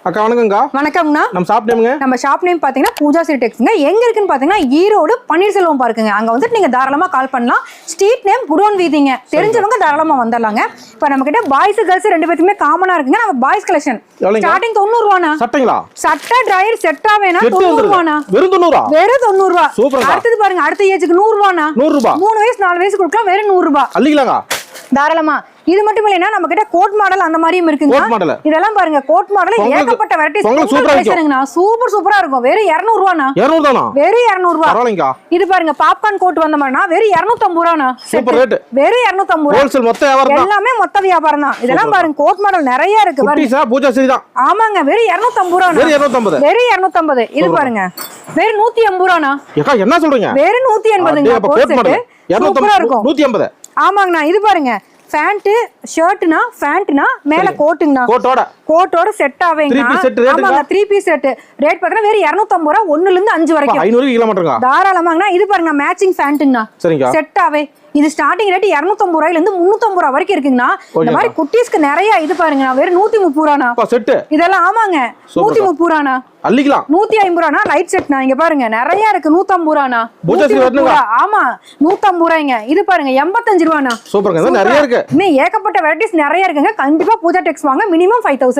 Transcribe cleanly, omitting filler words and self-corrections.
அக்கா வணக்கம்க்கா. வணக்கம்ண்ணா. நம்ம ஷாப் நேம்ங்க? நம்ம ஷாப் நேம் பாத்தீங்கன்னா பூஜா சிட்டி டெக்ஸ்ங்க. எங்க இருக்குன்னு பாத்தீங்கன்னா ஈரோடு பன்னீர்செல்வம் பார்க்குங்க. அங்க வந்துட்டு நீங்க தாராளமா கால் பண்ணலாம். ஸ்ட்ரீட் நேம் குடோன் வீதிங்க. தெரிஞ்சவங்க தாராளமா வந்துடலாங்க. இப்போ நம்ம கிட்ட பாய்ஸ் கேர்ள்ஸ் ரெண்டு பேருக்குமே காமனா இருக்குங்க. நம்ம பாய்ஸ் கலெக்ஷன் ஸ்டார்டிங் 90 ரூபானா. சட்டைங்களா? சட்டை டிரையர் செட்டா வேணா 90 ரூபானா. வெறும் 90. வெறும் 90 ரூபா. சூப்பர். அடுத்து பாருங்க, அடுத்த ஏஜுக்கு 100 ரூபானா. 100 ரூபாய். 3 வயசு 4 வயசு கொடுக்கலாம் வெறும் 100 ரூபாய். அள்ளிக்கலாங்க தாராளமா. இது மட்டும் இல்லைன்னா நம்ம கிட்ட கோட் மாடல் அந்த மாதிரியும் இருக்குங்க. இதெல்லாம் பாருங்க, கோட் மாடல் ஏகப்பட்ட வெரைட்டிஸ் இருக்குங்க. சூப்பர் சூப்பரா இருக்கும். வெறும் 200 ரூபானா. 200 தானா? வெறும் 200 ரூபாய். இது பாருங்க, பாப்கார்ன் கோட் வந்த மாதிரினா வெறும் 250 ரூபானா. Super rate. வெறும் 250 ரூபாய். ஹோல்சேல் மொத்த வியாபாரம் தான். எல்லாமே மொத்த வியாபாரம் தான். இதெல்லாம் பாருங்க, கோட் மாடல் நிறைய இருக்கு பாருங்க. குட்டீஸா பூஜா சிட்டி தான். ஆமாங்க, வெறும் 250 ரூபானா. வெறும் 250. வெறும் 250. இது பாருங்க, வெறும் 180 ரூபானா. ஏக்கா என்ன சொல்றீங்க? வெறும் 180ங்க. Code set 250 150. ஆமாங்கண்ணா. இது பாருங்க, பேண்ட் ஷர்ட்னா பேண்ட்னா மேல கோட்டுங்கண்ணா. கோட்டோட செட் ஆவேங்க. ஆமாங்க, 3 பீஸ் செட். ரேட் பார்த்தா வெறும் 250 ரூபாய். 1 ல இருந்து 5 வரைக்கும் 500 கிலோமீட்டருங்க. தாராளமாங்கண்ணா. இது பாருங்க, மேட்சிங் பேண்ட்ங்கண்ணா. சரிங்க. செட் ஆவே. இது ஸ்டார்டிங் ரேட் 250 ரூபாயில இருந்து 350 ரூபாய் வரைக்கும் இருக்குங்கண்ணா. இந்த மாதிரி குட்டீஸ்க்கு நிறைய. இது பாருங்க, வெறும் 130 ரூபானா செட். இதெல்லாம் ஆமாங்க, 130 ரூபானா. அள்ளிக்கலாம். 150 ரூபானா லைட் செட்னா. இங்க பாருங்க நிறைய இருக்கு. 150 ரூபானா. ஆமா, 150 ரூபாய்ங்க. இது பாருங்க 85 ரூபானா. சூப்பர்ங்க, நிறைய இருக்கு. இன்னும் ஏகப்பட்ட வெரைட்டிஸ் நிறைய இருக்குங்க. கண்டிப்பா பூஜா டெக்ஸ் வாங்க. மினிமம் 5000.